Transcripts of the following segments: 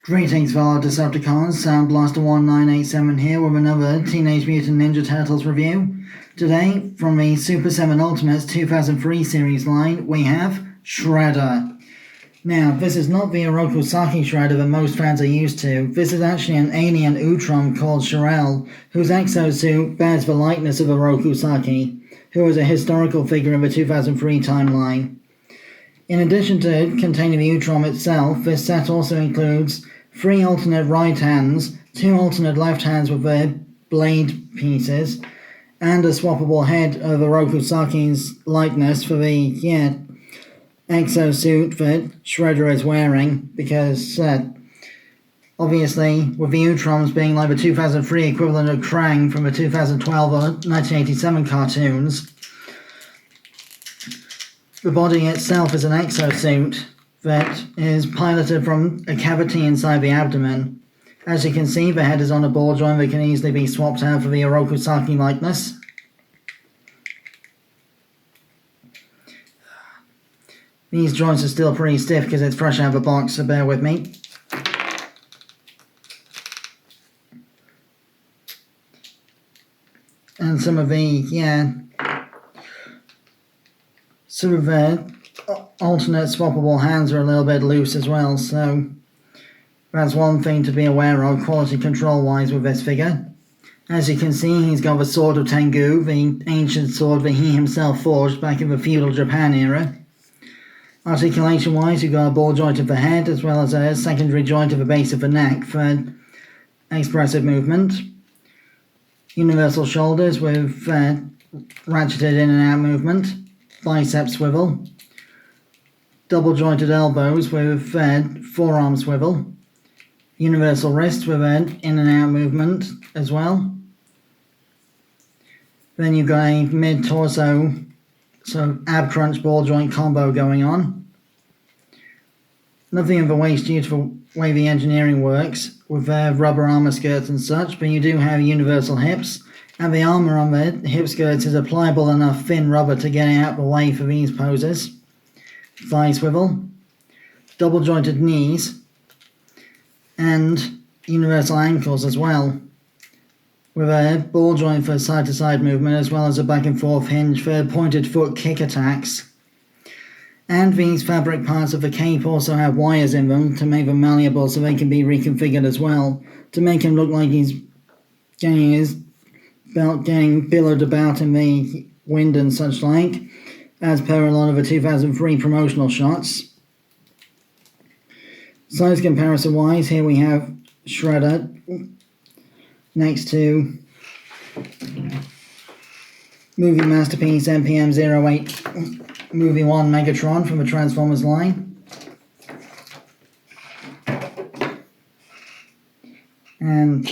Greetings fellow Decepticons, Sound Blaster 1987 here with another Teenage Mutant Ninja Turtles review. Today, from the Super7 Ultimates 2003 series line, we have Shredder. Now, this is not the Oroku Saki Shredder that most fans are used to. This is actually an alien Utrom called Ch'rell, whose exosuit bears the likeness of Oroku Saki, who is a historical figure in the 2003 timeline. In addition to containing the Utrom itself, this set also includes 3 alternate right hands, 2 alternate left hands with their blade pieces, and a swappable head of Oroku Saki's likeness for the, exosuit that Shredder is wearing, because, obviously, with the Utroms being like the 2003 equivalent of Krang from the 2012 or 1987 cartoons, the body itself is an exosuit that is piloted from a cavity inside the abdomen. As you can see, the head is on a ball joint that can easily be swapped out for the Oroku Saki likeness. These joints are still pretty stiff because it's fresh out of the box, so bear with me. And some of the, sort of alternate swappable hands are a little bit loose as well, so that's one thing to be aware of quality control wise with this figure. As you can see, he's got the Sword of Tengu, the ancient sword that he himself forged back in the feudal Japan era. Articulation wise, you've got a ball joint of the head as well as a secondary joint of the base of the neck for expressive movement. Universal shoulders with ratcheted in and out movement. Bicep swivel, double jointed elbows with forearm swivel, universal wrists with an in and out movement as well. Then you've got a mid torso, so ab crunch ball joint combo going on. Nothing of the waist due to the way the engineering works with rubber armor skirts and such, but you do have universal hips. And the armour on the hip skirts is a pliable enough thin rubber to get out of the way for these poses. Thigh swivel, double jointed knees, and universal ankles as well, with a ball joint for side to side movement as well as a back and forth hinge for pointed foot kick attacks. And these fabric parts of the cape also have wires in them to make them malleable so they can be reconfigured as well, to make him look like he's getting his belt getting billowed about in the wind and such like, as per a lot of the 2003 promotional shots. Size comparison wise, here we have Shredder next to movie masterpiece MPM-08 Movie 1 Megatron from the Transformers line. And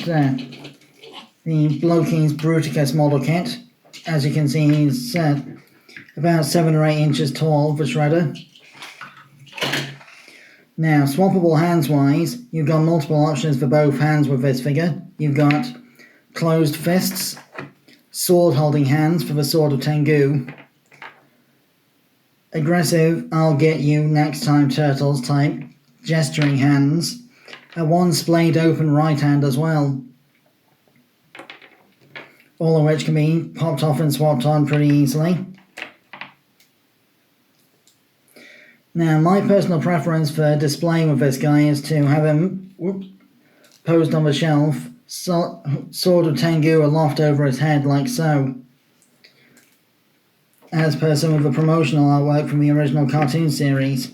the Blokees Bruticus model kit. As you can see, he's about 7 or 8 inches tall for Shredder. Now, swappable hands wise, you've got multiple options for both hands with this figure. You've got closed fists, sword holding hands for the Sword of Tengu, aggressive I'll get you next time Turtles type gesturing hands, and one splayed open right hand as well. All of which can be popped off and swapped on pretty easily. Now, my personal preference for display with this guy is to have him posed on the shelf, Sword of Tengu aloft over his head like so, as per some of the promotional artwork from the original cartoon series.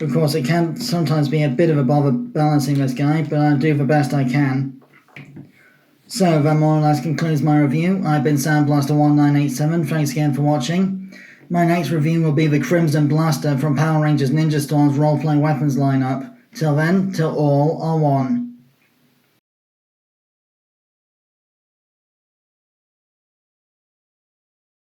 Of course, it can sometimes be a bit of a bother balancing this guy, but I'll do the best I can. So, that more or less concludes my review. I've been Sound Blaster 1987, thanks again for watching. My next review will be the Crimson Blaster from Power Rangers Ninja Storm's role-playing weapons lineup. Till then, till all are one.